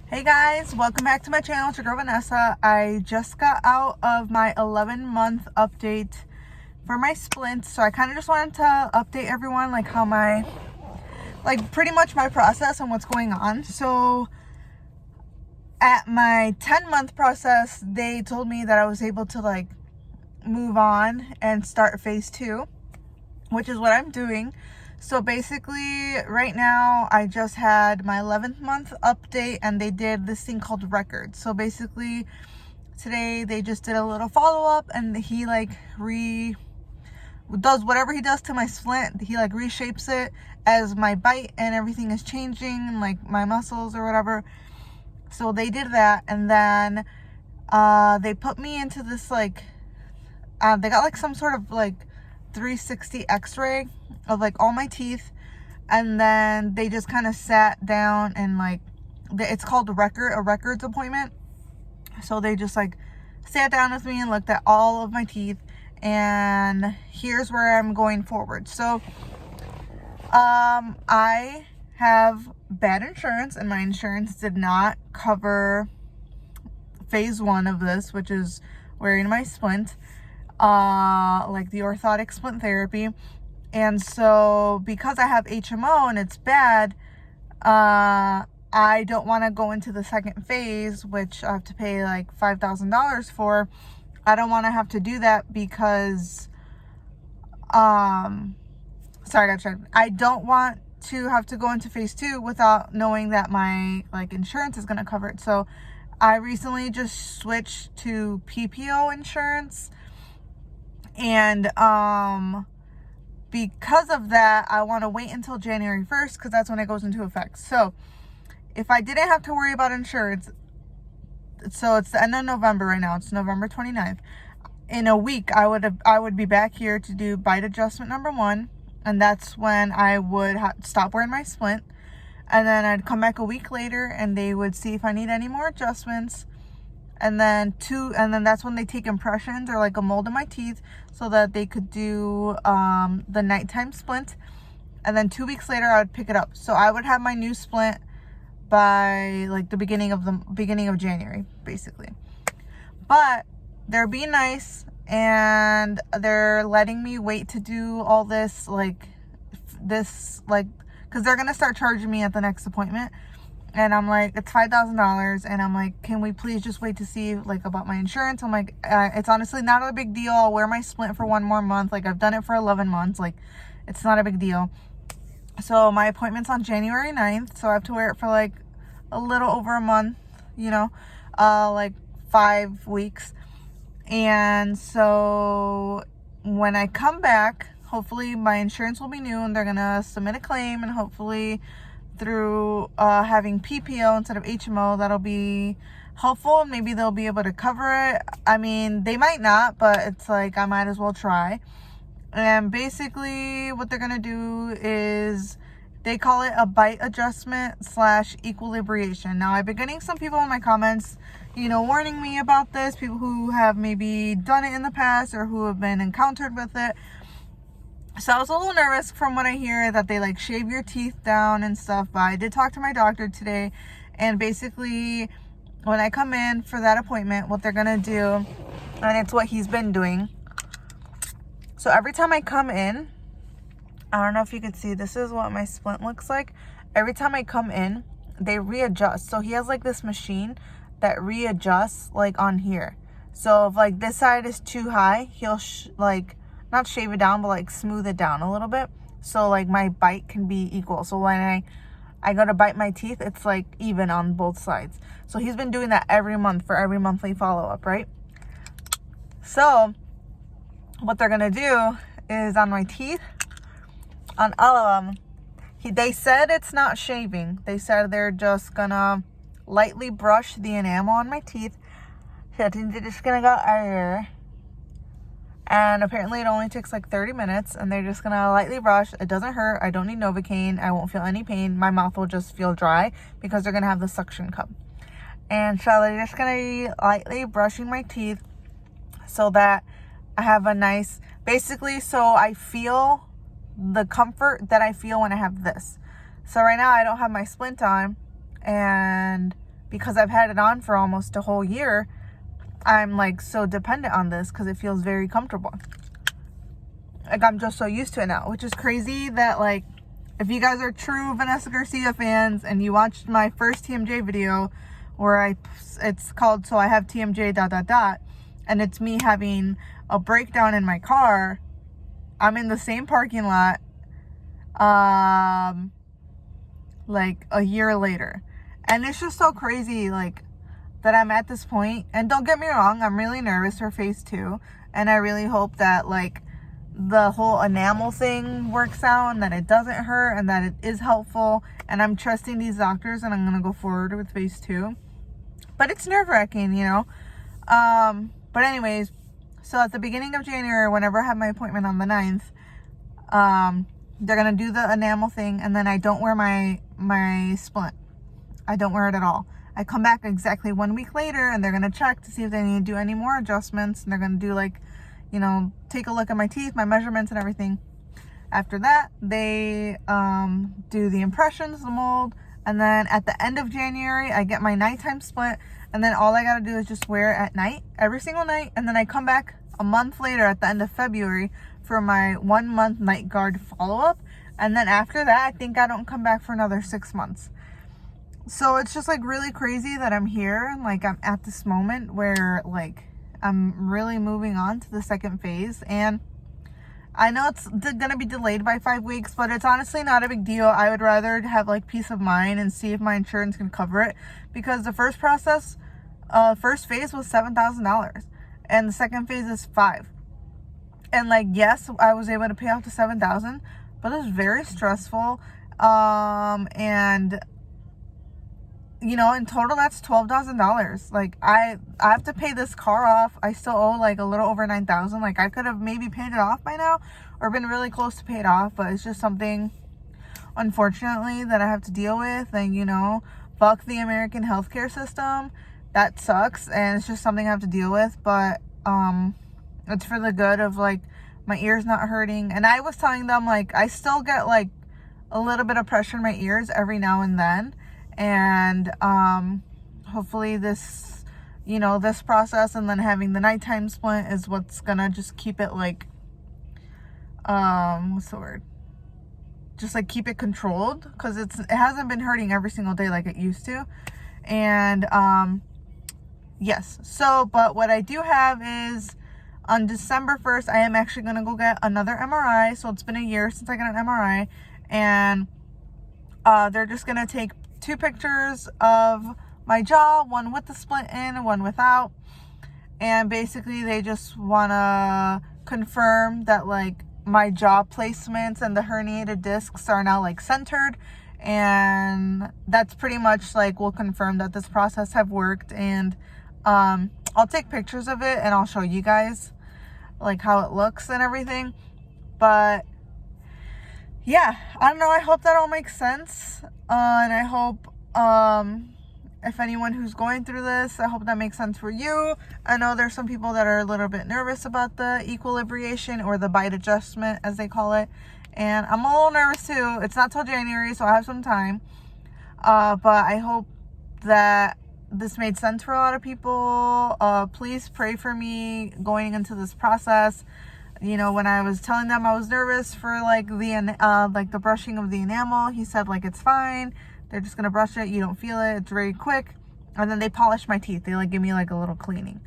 Hey guys, welcome back to my channel. It's your girl Vanessa. I just got out of my 11-month update for my splint, so I kind of just wanted to update everyone like how pretty much my process and what's going on. So at my 10-month process, they told me that I was able to move on and start phase 2, which is what I'm doing. So basically right now I just had my 11th month update and they did this thing called records. So basically today they just did a little follow-up and he does whatever he does to my splint. He reshapes it as my bite and everything is changing, like my muscles or whatever. So they did that, and then they put me into this they got some sort of 360 x-ray of all my teeth, and then they just kind of sat down and it's called a records appointment. So they just sat down with me and looked at all of my teeth, and here's where I'm going forward. So I have bad insurance, and my insurance did not cover phase 1 of this, which is wearing my splint, the orthotic splint therapy. And so because I have HMO and it's bad, I don't want to go into the second phase, which I have to pay $5,000 for. I don't want to have to do that because I don't want to have to go into phase 2 without knowing that my insurance is going to cover it. So I recently just switched to PPO insurance, and because of that, I want to wait until January 1st because that's when it goes into effect. So if I didn't have to worry about insurance, so it's the end of November right now, it's November 29th. In a week, I would be back here to do bite adjustment number 1, and that's when I would stop wearing my splint. And then I'd come back a week later and they would see if I need any more adjustments. And then that's when they take impressions or a mold of my teeth so that they could do the nighttime splint. And then 2 weeks later I would pick it up. So I would have my new splint by the beginning of January, basically. But they're being nice and they're letting me wait to do all this because they're gonna start charging me at the next appointment. And I'm like, it's $5,000. And I'm like, can we please just wait to see about my insurance? I'm like, it's honestly not a big deal. I'll wear my splint for 1 more month. I've done it for 11 months. It's not a big deal. So my appointment's on January 9th. So I have to wear it for a little over a month, 5 weeks. And so when I come back, hopefully my insurance will be new and they're going to submit a claim, and hopefully through having PPO instead of HMO, that'll be helpful. Maybe they'll be able to cover it. I mean, they might not, but it's I might as well try. And basically what they're gonna do is they call it a bite adjustment / equilibration. Now I've been getting some people in my comments warning me about this, people who have maybe done it in the past or who have been encountered with it. So I was a little nervous from what I hear that they shave your teeth down and stuff, but I did talk to my doctor today, and basically when I come in for that appointment, what they're gonna do, and it's what he's been doing. So every time I come in, I don't know if you could see, this is what my splint looks like. Every time I come in, they readjust. So he has this machine that readjusts on here. So if this side is too high, he'll not shave it down, but smooth it down a little bit, so my bite can be equal. So when I go to bite my teeth, it's even on both sides. So he's been doing that every month for every monthly follow-up, right? So what they're gonna do is on my teeth, on all of them, they said it's not shaving. They said they're just gonna lightly brush the enamel on my teeth. So I think they're just gonna go here. And apparently it only takes 30 minutes, and they're just gonna lightly brush. It doesn't hurt. I don't need Novocaine. I won't feel any pain. My mouth will just feel dry because they're gonna have the suction cup. And so they're just gonna be lightly brushing my teeth so that I have a nice, basically, so I feel the comfort that I feel when I have this. So right now I don't have my splint on, and because I've had it on for almost a whole year, I'm like so dependent on this because it feels very comfortable. Like I'm just so used to it now, which is crazy that like, if you guys are true Vanessa Garcia fans and you watched my first TMJ video where it's called So I Have TMJ ... and it's me having a breakdown in my car, I'm in the same parking lot like a year later. And it's just so crazy like that I'm at this point. And don't get me wrong, I'm really nervous for phase 2, and I really hope that like the whole enamel thing works out and that it doesn't hurt and that it is helpful, and I'm trusting these doctors and I'm gonna go forward with phase 2. But it's nerve-wracking, you know. But anyways, so at the beginning of January, whenever I have my appointment on the 9th, they're gonna do the enamel thing, and then I don't wear my splint. I don't wear it at all. I come back exactly 1 week later and they're gonna check to see if they need to do any more adjustments, and they're gonna do like, you know, take a look at my teeth, my measurements and everything. After that, they do the impressions, the mold, and then at the end of January, I get my nighttime splint, and then all I gotta do is just wear it at night, every single night, and then I come back a month later at the end of February for my 1 month night guard follow-up, and then after that, I think I don't come back for another 6 months. So it's just like really crazy that I'm here, and like I'm at this moment where like I'm really moving on to the second phase, and I know it's gonna be delayed by 5 weeks, but it's honestly not a big deal. I would rather have like peace of mind and see if my insurance can cover it, because the first phase was $7,000 and the second phase is $5,000. And like, yes, I was able to pay off the $7,000, but it was very stressful. And you know, in total, that's $12,000. Like I have to pay this car off. I still owe like a little over $9,000. Like I could have maybe paid it off by now or been really close to pay it off, but it's just something, unfortunately, that I have to deal with. And you know, fuck the American healthcare system. That sucks, and it's just something I have to deal with. But it's for the good of like my ears not hurting. And I was telling them like I still get like a little bit of pressure in my ears every now and then. And hopefully this, you know, this process and then having the nighttime splint is what's gonna just keep it like, what's the word? Just like keep it controlled, because it hasn't been hurting every single day like it used to. And yes, so but what I do have is on December 1st, I am actually gonna go get another MRI. So it's been a year since I got an MRI, and they're just gonna take 2 pictures of my jaw, one with the splint in and one without, and basically they just want to confirm that like my jaw placements and the herniated discs are now like centered, and that's pretty much like will confirm that this process have worked. And I'll take pictures of it and I'll show you guys like how it looks and everything. But yeah, I don't know, I hope that all makes sense. And I hope, if anyone who's going through this, I hope that makes sense for you. I know there's some people that are a little bit nervous about the equilibration or the bite adjustment, as they call it. And I'm a little nervous too. It's not till January, so I have some time. But I hope that this made sense for a lot of people. Please pray for me going into this process. You know, when I was telling them I was nervous for like the brushing of the enamel, he said like it's fine. They're just gonna brush it. You don't feel it. It's very quick. And then they polish my teeth. They like give me like a little cleaning.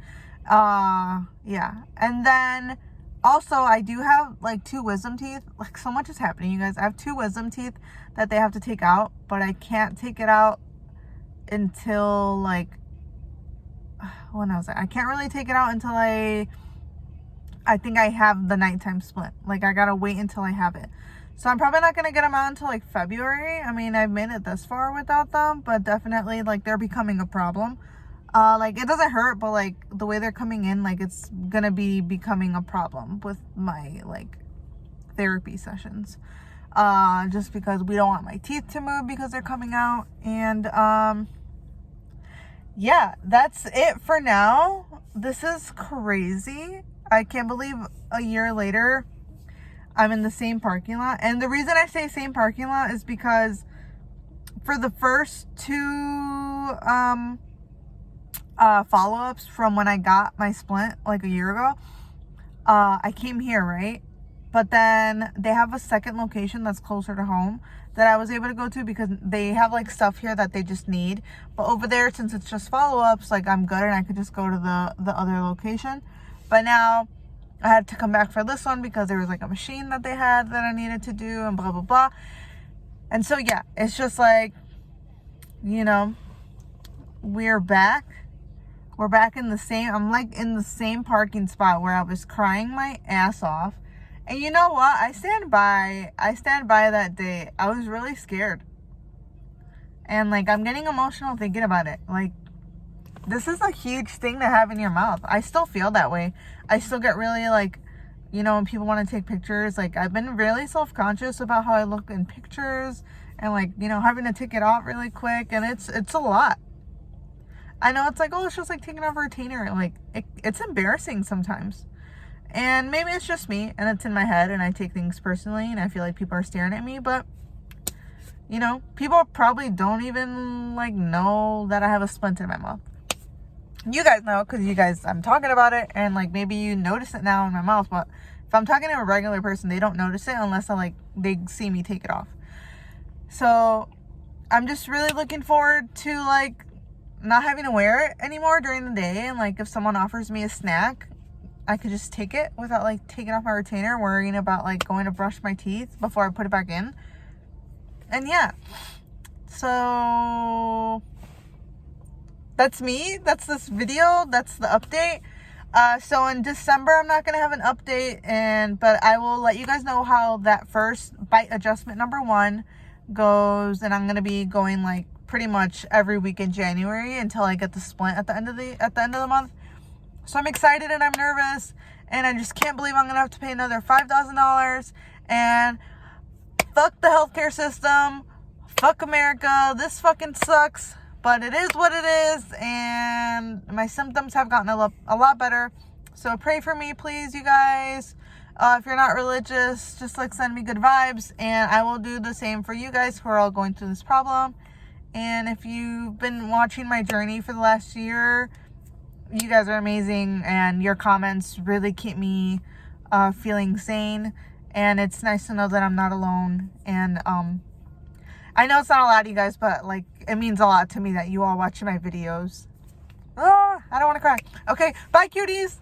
Yeah. And then also I do have like 2 wisdom teeth. Like so much is happening, you guys. I have 2 wisdom teeth that they have to take out, but I can't take it out until like, when was it? I can't really take it out until I think I have the nighttime splint. Like I gotta wait until I have it. So I'm probably not gonna get them out until like February. I mean, I've made it this far without them, but definitely like they're becoming a problem. Like it doesn't hurt, but like the way they're coming in, like it's gonna be becoming a problem with my like therapy sessions. Just because we don't want my teeth to move because they're coming out. And yeah, that's it for now. This is crazy. I can't believe a year later I'm in the same parking lot. And the reason I say same parking lot is because for the first 2 follow-ups from when I got my splint like a year ago. I came here, right? But then they have a second location that's closer to home that I was able to go to because they have like stuff here that they just need. But over there, since it's just follow-ups, like I'm good and I could just go to the other location. But now I had to come back for this one because there was like a machine that they had that I needed to do and blah, blah, blah. And so, yeah, it's just like, you know, we're back. We're back in the same, I'm like in the same parking spot where I was crying my ass off. And you know what? I stand by that day. I was really scared. And like, I'm getting emotional thinking about it. Like, this is a huge thing to have in your mouth. I still feel that way. I still get really like, you know, when people want to take pictures, like I've been really self-conscious about how I look in pictures and like, you know, having to take it off really quick. And it's a lot. I know it's like, oh, it's just like taking off a retainer. Like, it's embarrassing sometimes. And maybe it's just me and it's in my head and I take things personally and I feel like people are staring at me. But, you know, people probably don't even like know that I have a splint in my mouth. You guys know because you guys, I'm talking about it and like maybe you notice it now in my mouth. But if I'm talking to a regular person, they don't notice it unless they see me take it off. So I'm just really looking forward to like not having to wear it anymore during the day. And like if someone offers me a snack, I could just take it without like taking off my retainer, worrying about like going to brush my teeth before I put it back in. And yeah, so that's me. That's this video. That's the update. So in December, I'm not going to have an update, but I will let you guys know how that first bite adjustment number 1 goes. And I'm going to be going like pretty much every week in January until I get the splint at the end of the month. So I'm excited and I'm nervous and I just can't believe I'm going to have to pay another $5,000 and fuck the healthcare system. Fuck America. This fucking sucks, but it is what it is. And my symptoms have gotten a lot better. So pray for me, please, you guys. If you're not religious, just like send me good vibes and I will do the same for you guys who are all going through this problem. And if you've been watching my journey for the last year, you guys are amazing and your comments really keep me feeling sane. And it's nice to know that I'm not alone. And I know it's not a lot of you guys, but like it means a lot to me that you all watch my videos. Oh, I don't want to cry. Okay, bye cuties.